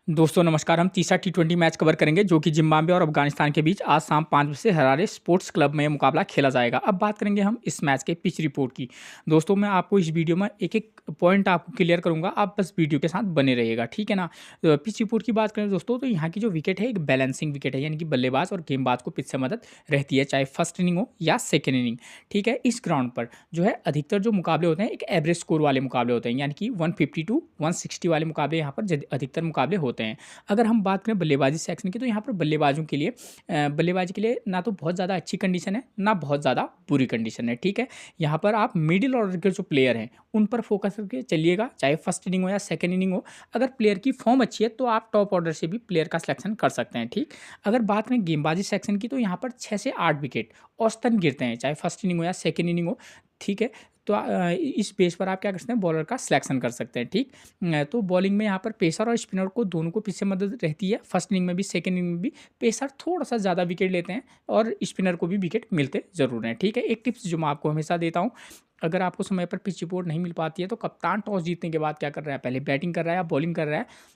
दोस्तों नमस्कार। हम तीसरा टी20 मैच कवर करेंगे जो कि जिम्बाब्वे और अफगानिस्तान के बीच आज शाम 5 बजे से हरारे स्पोर्ट्स क्लब में मुकाबला खेला जाएगा। अब बात करेंगे हम इस मैच के पिच रिपोर्ट की। दोस्तों मैं आपको इस वीडियो में एक एक पॉइंट आपको क्लियर करूंगा, आप बस वीडियो के साथ बने रहिएगा, ठीक है ना। पिच रिपोर्ट की बात करें दोस्तों तो यहाँ की जो विकेट है एक बैलेंसिंग विकेट है, यानी कि बल्लेबाज और गेंदबाज को पिच से मदद रहती है, चाहे फर्स्ट इनिंग हो या सेकेंड इनिंग। ठीक है, इस ग्राउंड पर जो है अधिकतर जो मुकाबले होते हैं एक एवरेज स्कोर वाले मुकाबले होते हैं, यानी कि 150 टू 160 वाले मुकाबले यहाँ पर अधिकतर मुकाबले होते हैं। अगर हम बात करें बल्लेबाजी सेक्शन की तो यहाँ पर बल्लेबाजों के लिए बल्लेबाजी के लिए ना तो बहुत ज़्यादा अच्छी कंडीशन है, ना बहुत ज़्यादा बुरी कंडीशन है। ठीक है, यहाँ पर आप मिडिल ऑर्डर के जो प्लेयर हैं उन पर फोकस करके चलिएगा, चाहे फर्स्ट इनिंग हो या सेकंड इनिंग हो। अगर प्लेयर की फॉर्म अच्छी है तो आप टॉप ऑर्डर से भी प्लेयर का सिलेक्शन कर सकते हैं। ठीक, अगर बात करें गेंदबाजी सेक्शन की तो यहाँ पर 6 से 8 विकेट औसतन गिरते हैं, चाहे फर्स्ट इनिंग हो या सेकंड इनिंग हो। ठीक है, तो इस बेस पर आप क्या कर सकते हैं, बॉलर का सिलेक्शन कर सकते हैं। ठीक, तो बॉलिंग में यहाँ पर पेसर और स्पिनर को दोनों को पीछे मदद रहती है, फर्स्ट इनिंग में भी सेकंड इनिंग में भी। पेसर थोड़ा सा ज़्यादा विकेट लेते हैं और स्पिनर को भी विकेट मिलते ज़रूर हैं। ठीक है, एक टिप्स जो मैं आपको हमेशा देता हूँ, अगर आपको समय पर पिच रिपोर्ट नहीं मिल पाती है तो कप्तान टॉस जीतने के बाद क्या कर रहा है, पहले बैटिंग कर रहा है या बॉलिंग कर रहा है,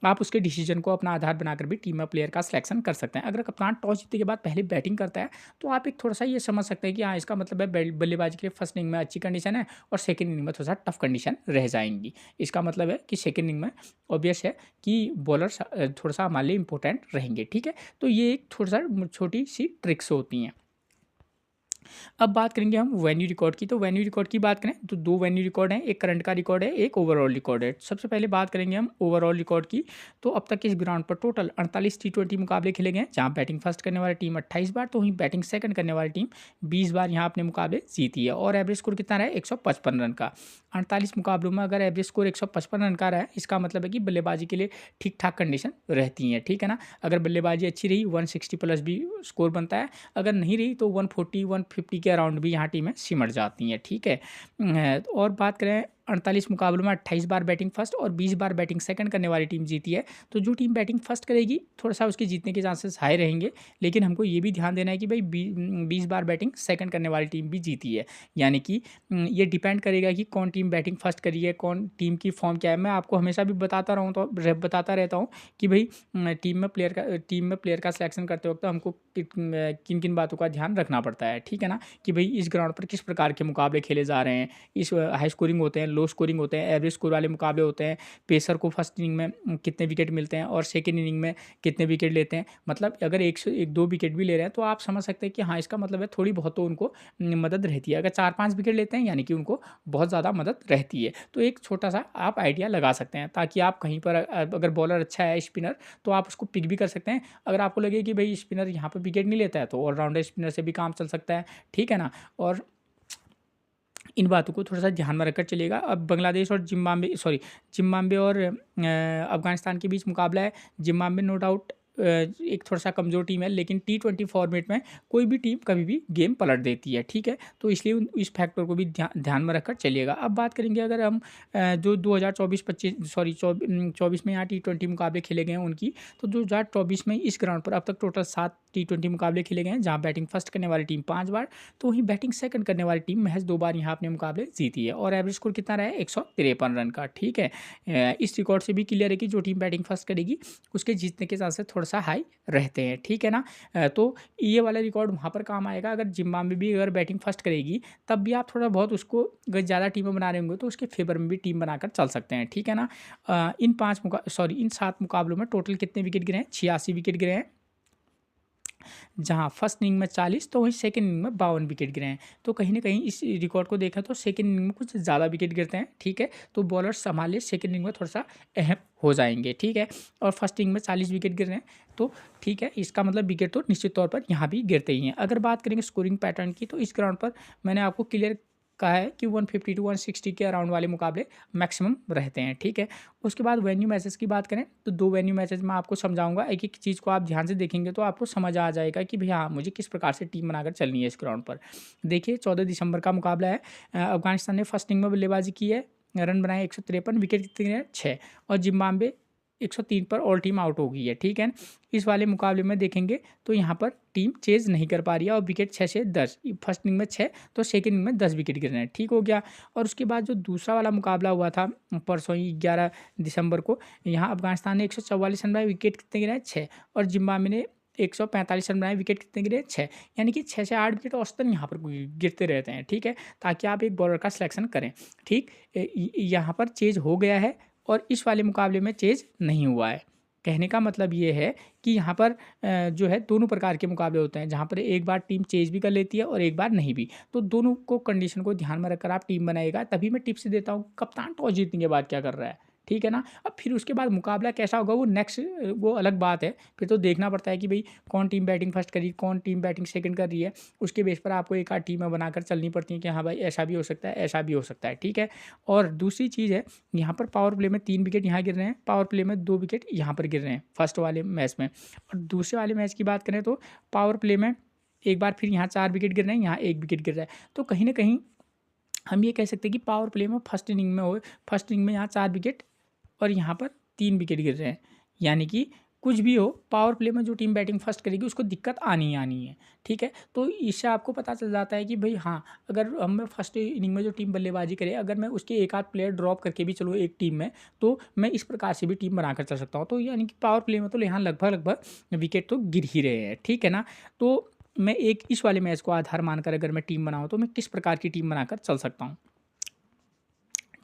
आप उसके डिसीजन को अपना आधार बनाकर भी टीम में प्लेयर का सिलेक्शन कर सकते हैं। अगर कप्तान टॉस जीतने के बाद पहले बैटिंग करता है तो आप एक थोड़ा सा ये समझ सकते हैं कि हाँ, इसका मतलब है बल्लेबाजी के लिए फर्स्ट इनिंग में अच्छी कंडीशन है और सेकंड इनिंग में थोड़ा सा टफ कंडीशन रह जाएंगी। इसका मतलब है कि सेकंड इनिंग में ऑब्वियस है कि बॉलर थोड़ा सा हमारे लिए इंपॉर्टेंट रहेंगे। ठीक है, तो ये एक थोड़ा सा छोटी सी ट्रिक्स होती हैं। अब बात करेंगे हम वेन्यू रिकॉर्ड की। तो वेन्यू रिकॉर्ड की बात करें तो दो वेन्यू रिकॉर्ड हैं, एक करंट का रिकॉर्ड है, एक ओवरऑल रिकॉर्ड है। सबसे पहले बात करेंगे हम ओवरऑल रिकॉर्ड की। तो अब तक इस ग्राउंड पर टोटल 48 टी20 मुकाबले खेले गए हैं, जहां बैटिंग फर्स्ट करने वाली टीम 28 बार तो वहीं बैटिंग सेकंड करने वाली टीम 20 बार यहाँ अपने मुकाबले जीती है। और एवरेज स्कोर कितना रहा है, 155 रन का। 48 मुकाबलों में अगर एवरेज स्कोर 155 रन का रहा है, इसका मतलब है कि बल्लेबाजी के लिए ठीक ठाक कंडीशन रहती है। ठीक है ना, अगर बल्लेबाजी अच्छी रही 160 प्लस भी स्कोर बनता है, अगर नहीं रही तो 140 150 के अराउंड भी यहाँ टीमें सिमट जाती हैं। ठीक है, और बात करें 48 मुकाबलों में 28 बार बैटिंग फर्स्ट और 20 बार बैटिंग सेकंड करने वाली टीम जीती है। तो जो टीम बैटिंग फर्स्ट करेगी थोड़ा सा उसके जीतने के चांसेस हाई रहेंगे, लेकिन हमको ये भी ध्यान देना है कि भाई 20 बार बैटिंग सेकंड करने वाली टीम भी जीती है, यानी कि ये डिपेंड करेगा कि कौन टीम बैटिंग फर्स्ट करी है, कौन टीम की फॉर्म क्या है। मैं आपको हमेशा भी बताता रहता हूँ कि भाई टीम में प्लेयर का सिलेक्शन करते वक्त हमको किन किन बातों का ध्यान रखना पड़ता है। ठीक है ना, कि भाई इस ग्राउंड पर किस प्रकार के मुकाबले खेले जा रहे हैं, इस हाई स्कोरिंग होते हैं, लो स्कोरिंग होते हैं, एवरेज स्कोर वाले मुकाबले होते हैं, पेसर को फर्स्ट इनिंग में कितने विकेट मिलते हैं और सेकेंड इनिंग में कितने विकेट लेते हैं। मतलब अगर एक से एक दो विकेट भी ले रहे हैं तो आप समझ सकते हैं कि हाँ, इसका मतलब है थोड़ी बहुत तो उनको मदद रहती है। अगर 4-5 विकेट लेते हैं यानी कि उनको बहुत ज़्यादा मदद रहती है। तो एक छोटा सा आप आइडिया लगा सकते हैं, ताकि आप कहीं पर अगर बॉलर अच्छा है स्पिनर तो आप उसको पिक भी कर सकते हैं। अगर आपको लगे कि भाई स्पिनर यहाँ पर विकेट नहीं लेता है तो ऑलराउंडर स्पिनर से भी काम चल सकता है। ठीक है ना, और इन बातों को थोड़ा सा ध्यान में रखकर चलिएगा। अब बांग्लादेश और जिम्बाब्वे और अफगानिस्तान के बीच मुकाबला है। जिम्बाब्वे नो डाउट एक थोड़ा सा कमज़ोर टीम है, लेकिन टी20 फॉर्मेट में कोई भी टीम कभी भी गेम पलट देती है। ठीक है, तो इसलिए इस फैक्टर को भी ध्यान में रखकर चलिएगा। अब बात करेंगे अगर हम जो 2024 में यहाँ टी20 मुकाबले खेले गए हैं उनकी, तो 2024 में इस ग्राउंड पर अब तक टोटल 7 टी20 मुकाबले खेले गए हैं, जहाँ बैटिंग फर्स्ट करने वाली टीम 5 बार तो वहीं बैटिंग सेकंड करने वाली टीम महज 2 बार यहाँ अपने मुकाबले जीती है। और एवरेज स्कोर कितना रहा है, 153 रन का। ठीक है, इस रिकॉर्ड से भी क्लियर है कि जो टीम बैटिंग फर्स्ट करेगी उसके जीतने के चांसेस थोड़ा सा हाई रहते हैं। ठीक है ना, तो ये वाला रिकॉर्ड वहाँ पर काम आएगा अगर जिम्बाब्वे भी अगर बैटिंग फर्स्ट करेगी, तब भी आप थोड़ा बहुत उसको अगर ज़्यादा टीमें बना रहे होंगे तो उसके फेवर में भी टीम बनाकर चल सकते हैं। ठीक है ना, इन 7 मुकाबलों में टोटल कितने विकेट गिरे हैं, 86 विकेट गिरे हैं, जहां फर्स्ट इनिंग में 40 तो वहीं सेकंड इनिंग में 52 विकेट गिरे हैं। तो कहीं ना कहीं इस रिकॉर्ड को देखा तो सेकंड इनिंग में कुछ ज़्यादा विकेट गिरते हैं। ठीक है, तो बॉलर संभाले सेकंड इनिंग में थोड़ा सा अहम हो जाएंगे। ठीक है, और फर्स्ट इनिंग में 40 विकेट गिर रहे हैं तो ठीक है, इसका मतलब विकेट तो निश्चित तौर पर यहाँ भी गिरते ही हैं। अगर बात करेंगे स्कोरिंग पैटर्न की तो इस ग्राउंड पर मैंने आपको क्लियर कहा है कि 150 टू 160 के अराउंड वाले मुकाबले मैक्सिमम रहते हैं। ठीक है, उसके बाद वेन्यू मैचेस की बात करें तो 2 वेन्यू मैचेस मैं आपको समझाऊंगा। एक एक चीज़ को आप ध्यान से देखेंगे तो आपको समझ आ जाएगा कि भैया हाँ, मुझे किस प्रकार से टीम बनाकर चलनी है इस ग्राउंड पर। देखिए 14 दिसंबर का मुकाबला है। अफगानिस्तान ने फर्स्ट इनिंग में बल्लेबाजी की है, रन बनाए 153, विकेट कितने हैं 6, और जिम्बाब्वे 103 पर ऑल टीम आउट हो गई है, ठीक है। इस वाले मुकाबले में देखेंगे तो यहाँ पर टीम चेज़ नहीं कर पा रही है और विकेट 6 से 10, फर्स्ट इनिंग में 6 तो सेकंड इनिंग में 10 विकेट गिर रहे हैं, ठीक हो गया। और उसके बाद जो दूसरा वाला मुकाबला हुआ था परसों ही 11 दिसंबर को, यहाँ अफगानिस्तान ने 144 रन बनाए, विकेट कितने गिरे हैं 6, और जिम्बाब्वे ने 145 रन बनाए, विकेट कितने गिरे 6, यानी कि 6 से 8 विकेट औसतन यहाँ पर गिरते रहते हैं, ठीक है, ताकि आप एक बॉलर का सिलेक्शन करें, ठीक। यहाँ पर चेज हो गया है और इस वाले मुकाबले में चेज नहीं हुआ है। कहने का मतलब ये है कि यहाँ पर जो है दोनों प्रकार के मुकाबले होते हैं, जहाँ पर एक बार टीम चेज भी कर लेती है और एक बार नहीं भी, तो दोनों को कंडीशन को ध्यान में रखकर आप टीम बनाएगा। तभी मैं टिप्स देता हूँ कप्तान टॉस जीतने के बाद क्या कर रहा है, ठीक है ना। अब फिर उसके बाद मुकाबला कैसा होगा वो नेक्स्ट, वो अलग बात है, फिर तो देखना पड़ता है कि भाई कौन टीम बैटिंग फर्स्ट करी, कौन टीम बैटिंग सेकंड कर रही है, उसके बेस पर आपको एक आध टीमें बनाकर चलनी पड़ती हैं कि हाँ भाई ऐसा भी हो सकता है, ऐसा भी हो सकता है, ठीक है। और दूसरी चीज़ है, यहाँ पर पावर प्ले में 3 विकेट यहाँ गिर रहे हैं, पावर प्ले में 2 विकेट यहाँ पर गिर रहे हैं फर्स्ट वाले मैच में। और दूसरे वाले मैच की बात करें तो पावर प्ले में एक बार फिर यहाँ 4 विकेट गिर रहे हैं, यहाँ 1 विकेट गिर रहा है। तो कहीं ना कहीं हम ये कह सकते हैं कि पावर प्ले में फर्स्ट इनिंग में यहाँ 4 विकेट और यहाँ पर 3 विकेट गिर रहे हैं, यानी कि कुछ भी हो पावर प्ले में जो टीम बैटिंग फर्स्ट करेगी उसको दिक्कत आनी ही आनी है, ठीक है। तो इससे आपको पता चल जाता है कि भाई हाँ, अगर हम फर्स्ट इनिंग में जो टीम बल्लेबाजी करे, अगर मैं उसके एक आध प्लेयर ड्रॉप करके भी चलूँ एक टीम में, तो मैं इस प्रकार से भी टीम बनाकर चल सकता हूँ। तो यानी कि पावर प्ले में तो यहाँ लगभग विकेट तो गिर ही रहे हैं, ठीक है ना। तो मैं एक इस वाले मैच को आधार मानकर अगर मैं टीम बनाऊँ तो मैं किस प्रकार की टीम बनाकर चल सकता हूँ,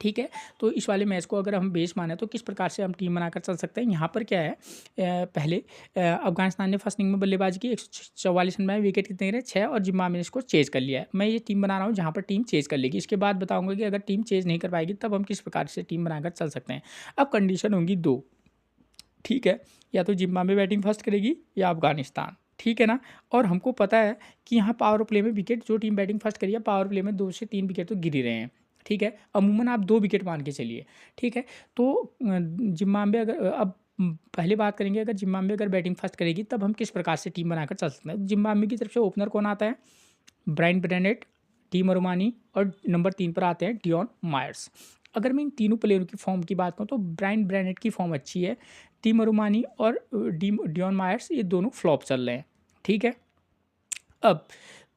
ठीक है। तो इस वाले मैच को अगर हम बेस माने तो किस प्रकार से हम टीम बनाकर चल सकते हैं। यहाँ पर क्या है, पहले अफगानिस्तान ने फर्स्ट इनिंग में बल्लेबाजी की, 144 रन बनाए, विकेट कितने गिरे 6, और जिम्बाब्वे ने इसको चेज कर लिया है। मैं ये टीम बना रहा हूँ जहाँ पर टीम चेज कर लेगी। इसके बाद बताऊँगा कि अगर टीम चेज नहीं कर पाएगी तब हम किस प्रकार से टीम बनाकर चल सकते हैं। अब कंडीशन होंगी 2, ठीक है, या तो जिम्बाब्वे बैटिंग फर्स्ट करेगी या अफगानिस्तान, ठीक है ना। और हमको पता है कि यहाँ पावर प्ले में विकेट जो टीम बैटिंग फर्स्ट करी है पावर प्ले में 2 से 3 विकेट तो गिर ही रहे हैं, ठीक है। अमूमन आप 2 विकेट मान के चलिए, ठीक है। तो जिम्बाब्वे अगर अब पहले बात करेंगे, अगर जिम्बाब्वे अगर बैटिंग फर्स्ट करेगी तब हम किस प्रकार से टीम बनाकर चल सकते हैं। जिम्बाब्वे की तरफ से ओपनर कौन आता है, ब्रायन ब्रेनेट, टी मरुमानी, और नंबर 3 पर आते हैं डियॉन मायर्स। अगर मैं इन तीनों प्लेयरों की फॉर्म की बात करूँ तो ब्रायन ब्रेनेट की फॉर्म अच्छी है, टी मरुमानी और डियॉन मायर्स ये दोनों फ्लॉप चल रहे हैं, ठीक है। अब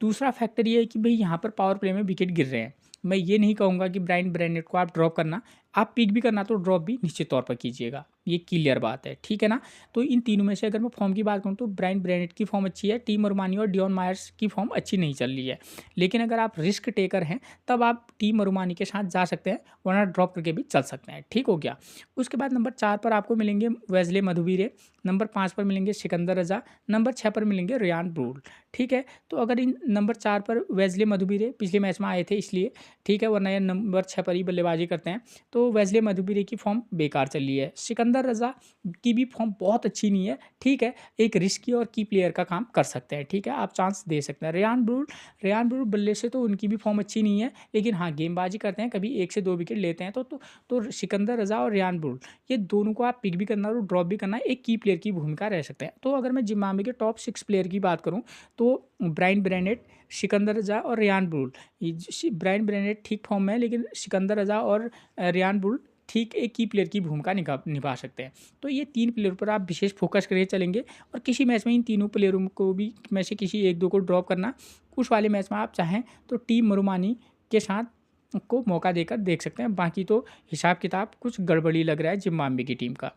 दूसरा फैक्टर ये है कि भाई यहाँ पर पावर प्ले में विकेट गिर रहे हैं। मैं ये नहीं कहूँगा कि ब्रायन ब्रेनेट को आप ड्रॉप करना, आप पिक भी करना तो ड्रॉप भी निश्चित तौर पर कीजिएगा, ये क्लियर बात है, ठीक है ना। तो इन तीनों में से अगर मैं फॉर्म की बात करूँ तो ब्रायन ब्रेनेट की फॉर्म अच्छी है, टी मरुमानी और डियॉन मायर्स की फॉर्म अच्छी नहीं चल रही है। लेकिन अगर आप रिस्क टेकर हैं तब आप टी मरुमानी के साथ जा सकते हैं, वरना ड्रॉप करके भी चल सकते हैं, ठीक हो गया। उसके बाद नंबर 4 पर आपको मिलेंगे वेस्ले मधुबीरे, नंबर 5 पर मिलेंगे सिकंदर रजा, नंबर 6 पर मिलेंगे रियान ब्रूल, ठीक है। तो अगर इन नंबर 4 पर वेस्ले मधुबीरे पिछले मैच में आए थे इसलिए, ठीक है, वरना ये नंबर 6 पर ही बल्लेबाजी करते हैं, तो वेस्ले मधुबीरे की फॉर्म बेकार चल रही है। सिकंदर रजा की भी फॉर्म बहुत अच्छी नहीं है, ठीक है, एक रिस्की और की प्लेयर का काम कर सकते हैं, ठीक है, आप चांस दे सकते हैं। रियान ब्रूल बल्ले से तो उनकी भी फॉर्म अच्छी नहीं है, लेकिन हाँ गेंदबाजी करते हैं, कभी 1 से 2 विकेट लेते हैं। तो सिकंदर रजा और रियान ब्रूल ये दोनों को आप पिक भी करना और ड्रॉप भी करना, एक की प्लेयर की भूमिका रह सकते हैं। तो अगर मैं जिम्बाब्वे के टॉप 6 प्लेयर की बात करूँ तो ब्रायन ब्रेनेट, सिकंदर रजा और रियान ब्रूल, ब्रायन ब्रेनेट ठीक फॉर्म में है, लेकिन सिकंदर रजा और रियान ब्रूल ठीक एक की प्लेयर की भूमिका निभा सकते हैं। तो ये 3 प्लेयरों पर आप विशेष फोकस करके चलेंगे, और किसी मैच में इन तीनों प्लेयरों को भी में से किसी 1-2 को ड्रॉप करना। उस वाले मैच में आप चाहें तो टीम मरुमानी के साथ को मौका देकर देख सकते हैं। बाकी तो हिसाब किताब कुछ गड़बड़ी लग रहा है जिम्बाब्वे की टीम का,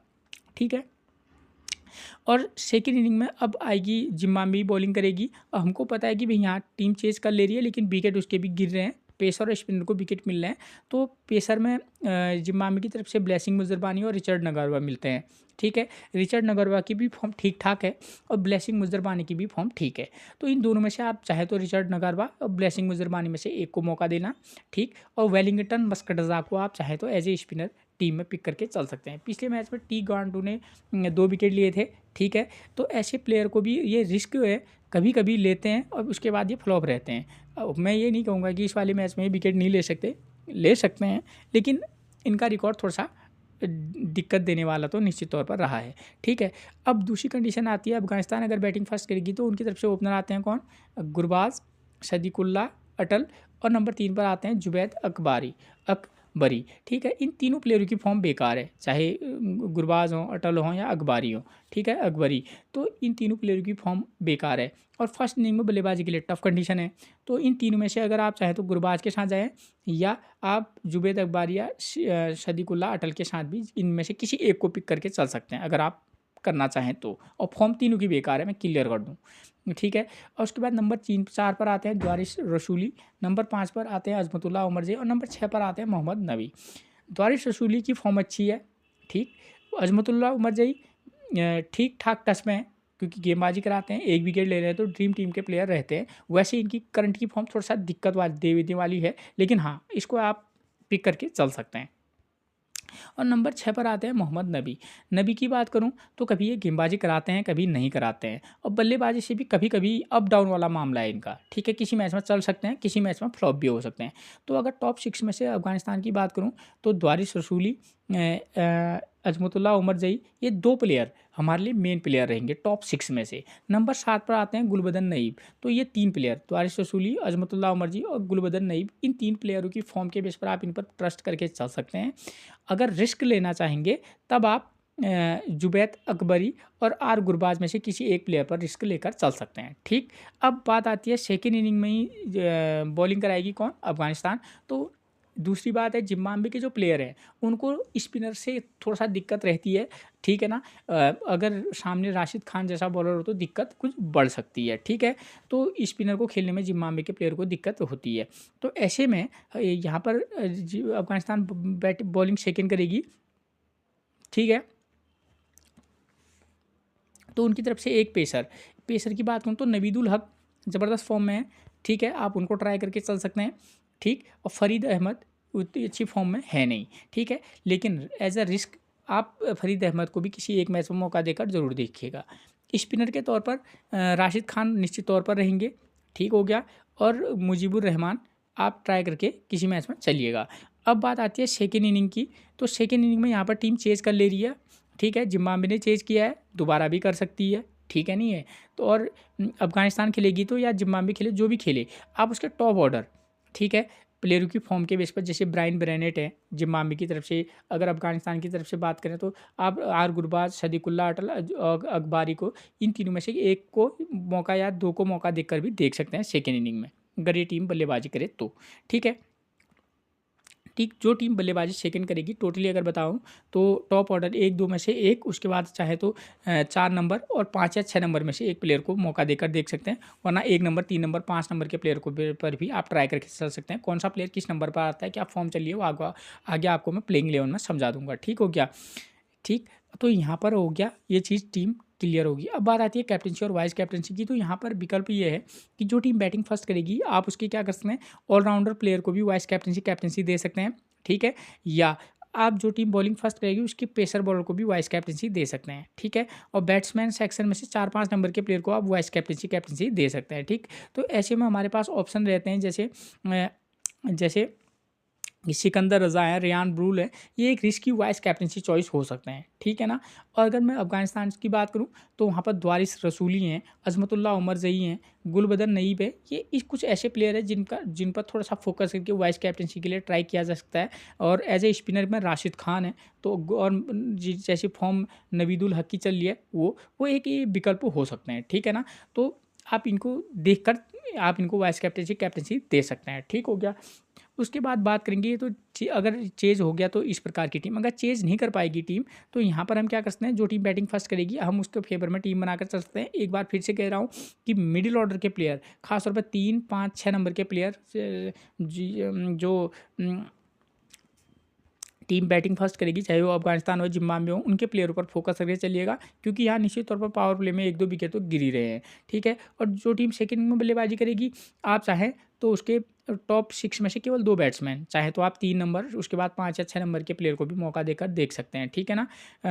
ठीक है। और सेकेंड इनिंग में अब आएगी जिम्बाब्वे बॉलिंग करेगी, और हमको पता है कि भाई यहाँ टीम चेज कर ले रही है, लेकिन विकेट उसके भी गिर रहे हैं, पेसर और स्पिनर को विकेट मिल रहे हैं। तो पेसर में जिम्बाब्वे की तरफ से ब्लेसिंग मुजरबानी और रिचर्ड नगारवा मिलते हैं, ठीक है। रिचर्ड नगारवा की भी फॉर्म ठीक ठाक है और ब्लेसिंग मुजरबानी की भी फॉर्म ठीक है। तो इन दोनों में से आप चाहे तो रिचर्ड नगारवा और ब्लेसिंग मुजरबानी में से एक को मौका देना, ठीक। और वेलिंगटन मस्कटजा को आप चाहे तो एज ए स्पिनर टीम में पिक करके चल सकते हैं। पिछले मैच में टी गांडू ने 2 विकेट लिए थे, ठीक है। तो ऐसे प्लेयर को भी ये रिस्क है, कभी कभी लेते हैं और उसके बाद ये फ्लॉप रहते हैं। मैं ये नहीं कहूँगा कि इस वाले मैच में विकेट नहीं ले सकते हैं, लेकिन इनका रिकॉर्ड थोड़ा सा दिक्कत देने वाला तो निश्चित तौर पर रहा है, ठीक है। अब दूसरी कंडीशन आती है, अफगानिस्तान अगर बैटिंग फर्स्ट करेगी तो उनकी तरफ से ओपनर आते हैं कौन, गुरबाज, सदीकुल्ला, अटल, और नंबर 3 पर आते हैं जुबैद बरी, ठीक है। इन तीनों प्लेयरों की फॉर्म बेकार है, चाहे गुरबाज हों, अटल हों या अकबारी हों, ठीक है, अकबरी। तो इन तीनों प्लेयरों की फॉर्म बेकार है और फर्स्ट इनिंग में बल्लेबाजी के लिए टफ कंडीशन है। तो इन तीनों में से अगर आप चाहें तो गुरबाज के साथ जाएँ या आप जुबैद अकबारी या सदीकुल्ला अटल के साथ भी इनमें से किसी एक को पिक करके चल सकते हैं अगर आप करना चाहें तो। और फॉर्म तीनों की बेकार है, मैं क्लियर कर दूँ, ठीक है। और उसके बाद नंबर 4 पर आते हैं द्वारिश रसूली, नंबर 5 पर आते हैं अज़मतुल्लाह उमरज़ई और नंबर 6 पर आते हैं मोहम्मद नबी। द्वारिश रसूली की फॉर्म अच्छी है, ठीक। अज़मतुल्लाह उमरज़ई ठीक ठाक टच में है क्योंकि गेंदबाजी कराते हैं, एक विकेट ले रहे हैं तो ड्रीम टीम के प्लेयर रहते हैं। वैसे इनकी करंट की फॉर्म थोड़ा सा दिक्कत वाली देने वाली है, लेकिन हाँ, इसको आप पिक करके चल सकते हैं। और नंबर 6 पर आते हैं मोहम्मद नबी। नबी की बात करूँ तो कभी ये गेंदबाजी कराते हैं, कभी नहीं कराते हैं और बल्लेबाजी से भी कभी-कभी अप डाउन वाला मामला है इनका, ठीक है। किसी मैच में चल सकते हैं, किसी मैच में फ्लॉप भी हो सकते हैं। तो अगर टॉप 6 में से अफ़गानिस्तान की बात करूँ तो द्वारिश रसूली, अज़मतुल्लाह उमरज़ई, ये 2 प्लेयर हमारे लिए मेन प्लेयर रहेंगे टॉप 6 में से। नंबर 7 पर आते हैं गुलबदन नईब, तो ये 3 प्लेयर द्वारिश रसूली, अज़मतुल्लाह उमरज़ई और गुलबदन नईब, इन 3 प्लेयरों की फॉर्म के बेस पर आप इन पर ट्रस्ट करके चल सकते हैं। अगर रिस्क लेना चाहेंगे तब आप जुबैद अकबरी और आर गुरबाज में से किसी एक प्लेयर पर रिस्क लेकर चल सकते हैं, ठीक। अब बात आती है सेकेंड इनिंग में ही बॉलिंग कराएगी कौन? अफ़गानिस्तान। तो दूसरी बात है जिम्बाब्वे के जो प्लेयर हैं उनको स्पिनर से थोड़ा सा दिक्कत रहती है, ठीक है ना। अगर सामने राशिद खान जैसा बॉलर हो तो दिक्कत कुछ बढ़ सकती है, ठीक है। तो स्पिनर को खेलने में जिम्बाब्वे के प्लेयर को दिक्कत होती है। तो ऐसे में यहाँ पर अफ़गानिस्तान बैट बॉलिंग सेकेंड करेगी, ठीक है। तो उनकी तरफ से एक पेसर की बात करूँ तो नवीदुल हक ज़बरदस्त फॉर्म में है, ठीक है, आप उनको ट्राई करके चल सकते हैं, ठीक। और फ़रीद अहमद उतनी अच्छी फॉर्म में है नहीं, ठीक है, लेकिन एज़ अ रिस्क आप फ़रीद अहमद को भी किसी एक मैच में मौका देकर ज़रूर देखिएगा। स्पिनर के तौर पर राशिद खान निश्चित तौर पर रहेंगे, ठीक हो गया, और मुजीबुर रहमान आप ट्राई करके किसी मैच में चलिएगा। अब बात आती है सेकेंड इनिंग की, तो सेकेंड इनिंग में यहाँ पर टीम चेज़ कर ले रही है, ठीक है। जिम्बाब्वे ने चेज़ किया है, दोबारा भी कर सकती है, ठीक है, नहीं है तो। और अफ़गानिस्तान खेलेगी तो या जिम्बाब्वे खेले, जो भी खेले, आप उसके टॉप ऑर्डर, ठीक है, प्लेयरों की फॉर्म के बेस पर, जैसे ब्रायन ब्रेनेट है जिम्बाब्वे की तरफ से, अगर अफ़गानिस्तान की तरफ से बात करें तो आप आर गुरबाज, सदीकुल्ला अटल, अकबारी को, इन तीनों में से एक को मौका या 2 को मौका देकर भी देख सकते हैं सेकेंड इनिंग में, अगर ये टीम बल्लेबाजी करे तो, ठीक है। ठीक, जो टीम बल्लेबाजी सेकंड करेगी टोटली अगर बताऊँ तो टॉप ऑर्डर 1-2 में से एक, उसके बाद चाहे तो 4 नंबर और 5 या 6 नंबर में से एक प्लेयर को मौका देकर देख सकते हैं, वरना 1 नंबर, 3 नंबर, 5 नंबर के प्लेयर को पर भी आप ट्राई करके चल सकते हैं। कौन सा प्लेयर किस नंबर पर आता है, क्या फॉर्म चल रही है, वो आगे आपको मैं प्लेइंग 11 में समझा दूँगा, ठीक हो गया। ठीक, तो यहाँ पर हो गया ये चीज़, टीम क्लियर होगी। अब बात आती है कैप्टेंसी और वाइस कैप्टेंसी की, तो यहाँ पर विकल्प ये है कि जो टीम बैटिंग फर्स्ट करेगी आप उसके क्या कर सकते हैं, ऑलराउंडर प्लेयर को भी वाइस कैप्टेंसी दे सकते हैं, ठीक है। या आप जो टीम बॉलिंग फर्स्ट करेगी उसके पेसर बॉलर को भी वाइस कैप्टेंसी दे सकते हैं, ठीक है। और बैट्समैन सेक्शन में से 4-5 नंबर के प्लेयर को आप वाइस कैप्टेंसी दे सकते हैं, ठीक। तो ऐसे में हमारे पास ऑप्शन रहते हैं, जैसे सिकंदर रज़ा है, रेयान ब्रूल है, ये एक रिस्की वाइस कैप्टेंसी चॉइस हो सकते हैं, ठीक है ना। और अगर मैं अफ़गानिस्तान की बात करूँ तो वहाँ पर द्वारिश रसूली हैं, अज़मतुल्लाह उमरज़ई हैं, गुलबदन नईब है, ये कुछ ऐसे प्लेयर हैं जिन पर थोड़ा सा फोकस करके वाइस कैप्टेंसी के लिए ट्राई किया जा सकता है। और एज ए स्पिनर में राशिद खान है, तो और जैसी फॉर्म नवीदुल हक की चल रही है, वो एक ये विकल्प हो सकते हैं, ठीक है ना। तो आप इनको देखकर आप इनको वाइस कैप्टेंसी दे सकते हैं, ठीक हो गया। उसके बाद बात करेंगे तो अगर चेज़ हो गया तो इस प्रकार की टीम, अगर चेज़ नहीं कर पाएगी टीम तो यहाँ पर हम क्या कर सकते हैं, जो टीम बैटिंग फर्स्ट करेगी हम उसके फेवर में टीम बनाकर चल सकते हैं। एक बार फिर से कह रहा हूँ कि मिडिल ऑर्डर के प्लेयर, खासतौर पर 3, 5, 6 नंबर के प्लेयर जो टीम बैटिंग फर्स्ट करेगी, चाहे वो अफगानिस्तान हो, जिम्बाब्वे हो, उनके प्लेयरों पर फोकस करके चलिएगा, क्योंकि यहाँ निश्चित तौर पर पावर प्ले में 1-2 विकेट तो गिर ही रहे हैं, ठीक है। और जो टीम सेकंड में बल्लेबाजी करेगी, आप चाहें तो उसके टॉप 6 में से केवल 2 बैट्समैन, चाहे तो आप 3 नंबर, उसके बाद 5 या 6 नंबर के प्लेयर को भी मौका देकर देख सकते हैं, ठीक है ना।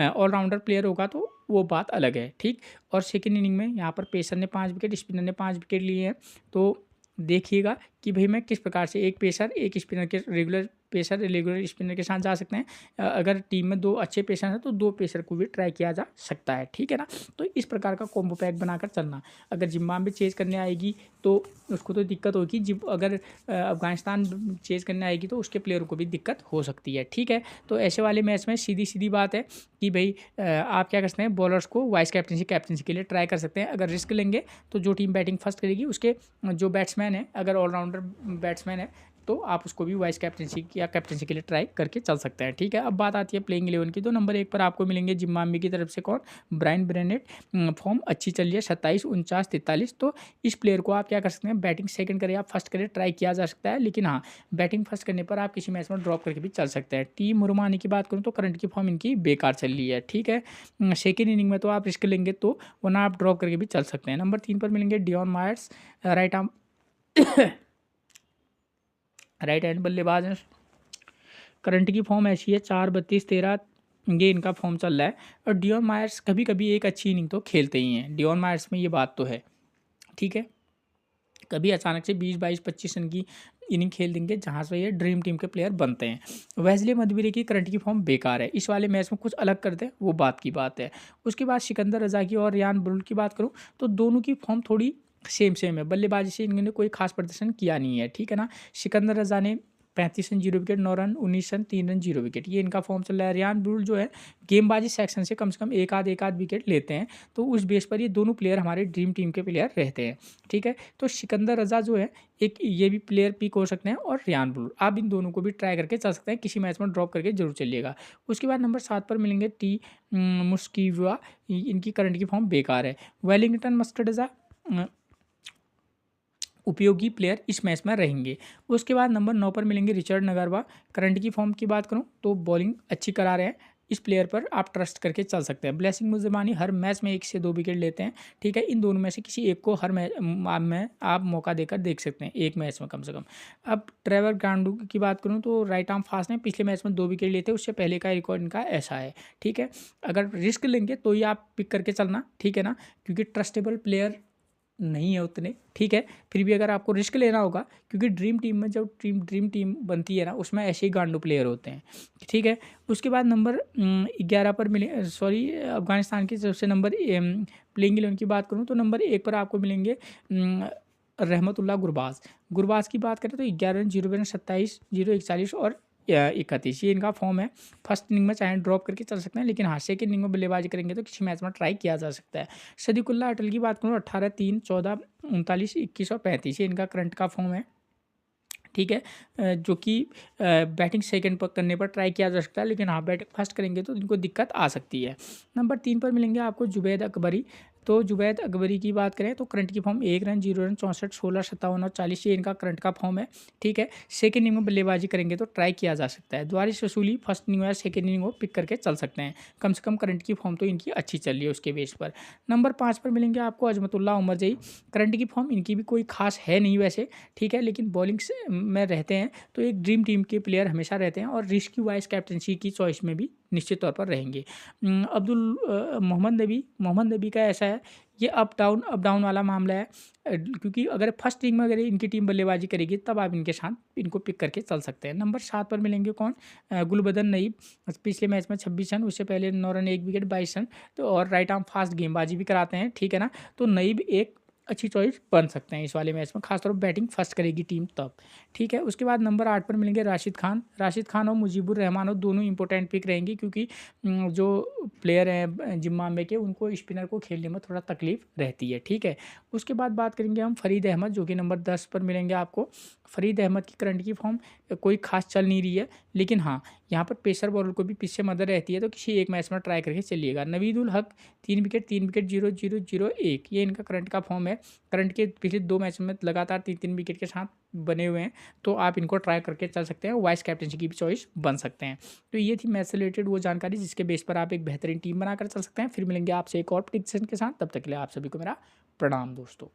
ऑलराउंडर प्लेयर होगा तो वो बात अलग है, ठीक। और सेकेंड इनिंग में यहाँ पर पेसर ने 5 विकेट, स्पिनर ने 5 विकेट लिए हैं, तो देखिएगा कि भाई मैं किस प्रकार से एक पेसर एक स्पिनर के रेगुलर पेसर रेगुलर स्पिनर के साथ जा सकते हैं। अगर टीम में 2 अच्छे पेसर हैं तो 2 पेसर को भी ट्राई किया जा सकता है, ठीक है ना। तो इस प्रकार का कॉम्बो पैक बनाकर चलना। अगर जिम्बाब्वे चेज़ करने आएगी तो उसको तो दिक्कत होगी, अगर अफगानिस्तान चेज़ करने आएगी तो उसके प्लेयरों को भी दिक्कत हो सकती है, ठीक है। तो ऐसे वाले मैच में सीधी बात है कि भाई आप क्या कर सकते हैं, बॉलर्स को वाइस कैप्टनसी के लिए ट्राई कर सकते हैं। अगर रिस्क लेंगे तो जो टीम बैटिंग फर्स्ट करेगी उसके जो बैट्समैन है, अगर ऑलराउंडर बैट्समैन है तो आप उसको भी वाइस कैप्टनसी या कैप्टनसी के लिए ट्राई करके चल सकते हैं, ठीक है। अब बात आती है प्लेइंग 11 की, तो नंबर 1 पर आपको मिलेंगे जिम्बाब्वे की तरफ से कौन, ब्रायन ब्रेनेट। फॉर्म अच्छी चल रही है, 27, 49, 43। तो इस प्लेयर को आप क्या कर सकते हैं, बैटिंग सेकंड करे या फर्स्ट करे ट्राई किया जा सकता है, लेकिन हाँ बैटिंग फर्स्ट करने पर आप किसी मैच में ड्रॉप करके भी चल सकते हैं। टीम मुरमानी की बात करूँ तो करंट की फॉर्म इनकी बेकार चल रही है, ठीक है। सेकेंड इनिंग में तो आप रिस्क लेंगे तो वरना आप ड्रॉप करके भी चल सकते हैं। नंबर 3 पर मिलेंगे Dion Myers, right arm right hand बल्लेबाज हैं। करंट की फॉर्म ऐसी है, 4, 32, 13 ये इनका फॉर्म चल रहा है। और डियॉन मायर्स कभी कभी एक अच्छी इनिंग तो खेलते ही हैं, डियॉन मायर्स में ये बात तो है, ठीक है। कभी अचानक से 20, 22, 25 रन की इनिंग खेल देंगे जहाँ से ये ड्रीम टीम के प्लेयर बनते हैं। वेस्ले मदबरी की करंट की फॉर्म बेकार है, इस वाले मैच में कुछ अलग कर दे वो बात की बात है। उसके बाद सिकंदर रजा की और रियान बुरुल की बात करूँ तो दोनों की फॉर्म थोड़ी सेम है, बल्लेबाजी से इन्होंने कोई खास प्रदर्शन किया नहीं है, ठीक है ना। सिकंदर रजा ने 35 run 0 wicket, 9 run 19 run 3 run 0 wicket, ये इनका फॉर्म चल रहा है। रियान बुरुल जो है गेंदबाजी सेक्शन से कम एक आध विकेट लेते हैं, तो उस बेस पर ये दोनों प्लेयर हमारे ड्रीम टीम के प्लेयर रहते हैं, ठीक है। तो सिकंदर रजा जो है एक ये भी प्लेयर पिक हो सकते हैं, और रियान बुरुल आप इन दोनों को भी ट्राई करके चल सकते हैं, किसी मैच में ड्रॉप करके जरूर चलिएगा। उसके बाद नंबर 7 पर मिलेंगे टी मुस्कीवा, इनकी करंट की फॉर्म बेकार है। वेलिंगटन मस्कडेजा उपयोगी प्लेयर इस मैच में रहेंगे। उसके बाद नंबर 9 पर मिलेंगे रिचर्ड नगरवा। करंट की फॉर्म की बात करूं तो बॉलिंग अच्छी करा रहे हैं, इस प्लेयर पर आप ट्रस्ट करके चल सकते हैं। ब्लेसिंग मुजमानी हर मैच में 1 से 2 विकेट लेते हैं, ठीक है। इन दोनों में से किसी एक को हर मैच में आप मौका देकर देख सकते हैं, एक मैच में कम से कम। अब ट्रेवर गांडू की बात करूं तो राइट आर्म फास्ट ने पिछले मैच में 2 विकेट लेते हैं, उससे पहले का रिकॉर्ड इनका ऐसा है, ठीक है। अगर रिस्क लेंगे तो ही आप पिक करके चलना, ठीक है ना, क्योंकि ट्रस्टेबल प्लेयर नहीं है उतने, ठीक है। फिर भी अगर आपको रिस्क लेना होगा, क्योंकि ड्रीम टीम में जब ड्रीम टीम बनती है ना उसमें ऐसे ही गांडू प्लेयर होते हैं, ठीक है। उसके बाद नंबर 11 पर मिले, अफगानिस्तान की तरफ से नंबर प्लेइंग 11 की बात करूँ तो नंबर 1 पर आपको मिलेंगे रहमतुल्लाह गुरबाज की बात करें तो 11 रन 0 रन 27, 0, 41 और 31, ये इनका फॉर्म है। फर्स्ट इनिंग में चाहे ड्रॉप करके चल सकते हैं, लेकिन हाँ सेकंड इनिंग में बल्लेबाजी करेंगे तो किसी मैच में ट्राई किया जा सकता है। सदीकुल्ला अटल की बात करूँ 18, 3, 14, 39, 21 और 35, ये इनका करंट का फॉर्म है, ठीक है। जो कि बैटिंग सेकंड पर करने पर ट्राई किया जा सकता है, लेकिन हाँ बैटिंग फर्स्ट करेंगे तो इनको दिक्कत आ सकती है। नंबर 3 पर मिलेंगे आपको जुबैद अकबरी। तो जुबैद अकबरी की बात करें तो करंट की फॉर्म 1 रन 0 रन 64, 16, 57 और 40, ये इनका करंट का फॉर्म है, ठीक है। सेकंड इनिंग में बल्लेबाजी करेंगे तो ट्राई किया जा सकता है। द्वारिश रसूली फर्स्ट इनिंग या सेकंड इनिंग को पिक करके चल सकते हैं, कम से कम करंट की फॉर्म तो इनकी अच्छी चल रही है उसके बेस पर। नंबर 5 पर मिलेंगे आपको अजमतुल्ला उमरजई। करंट की फॉर्म इनकी भी कोई खास है नहीं वैसे, ठीक है, लेकिन बॉलिंग में रहते हैं तो एक ड्रीम टीम के प्लेयर हमेशा रहते हैं, और रिस्की वाइस कैप्टनसी की चॉइस में भी निश्चित तौर पर रहेंगे। मोहम्मद नबी का ऐसा है, ये अप डाउन वाला मामला है, क्योंकि अगर फर्स्ट इनिंग में अगर इनकी टीम बल्लेबाजी करेगी तब आप इनके साथ इनको पिक करके चल सकते हैं। नंबर 7 पर मिलेंगे कौन, गुलबदन नईब। पिछले मैच में 26 रन, उससे पहले 9 रन 1 विकेट 22 रन, तो और राइट आर्म फास्ट गेंदबाजी भी कराते हैं, ठीक है ना। तो नईब एक अच्छी चॉइस बन सकते हैं इस वाले मैच में, खासतौर पर बैटिंग फर्स्ट करेगी टीम तब, ठीक है। उसके बाद नंबर 8 पर मिलेंगे राशिद खान और मुजीबुर रहमान, और दोनों इंपॉर्टेंट पिक रहेंगी, क्योंकि जो प्लेयर हैं जिम्बाब्वे के उनको स्पिनर को खेलने में थोड़ा तकलीफ रहती है, ठीक है। उसके बाद बात करेंगे हम फरीद अहमद, जो कि नंबर 10 पर मिलेंगे आपको। फरीद अहमद की करंट की फॉर्म कोई खास चल नहीं रही है, लेकिन हाँ यहाँ पर पेसर बॉलर को भी पीछे मदद रहती है, तो किसी एक मैच में ट्राई करके चलिएगा। नवीदुल हक 3 विकेट 0, 0, 0, 1, ये इनका करंट का फॉर्म है। करंट के पिछले 2 मैच में लगातार 3 विकेट के साथ बने हुए हैं, तो आप इनको ट्राई करके चल सकते हैं, वाइस कैप्टनसी की भी चॉइस बन सकते हैं। तो ये थी मैच से रिलेटेड वो जानकारी जिसके बेस पर आप एक बेहतरीन टीम बनाकर चल सकते हैं। फिर मिलेंगे आपसे एक और प्रेडिक्शन के साथ, तब तक के लिए आप सभी को मेरा प्रणाम दोस्तों।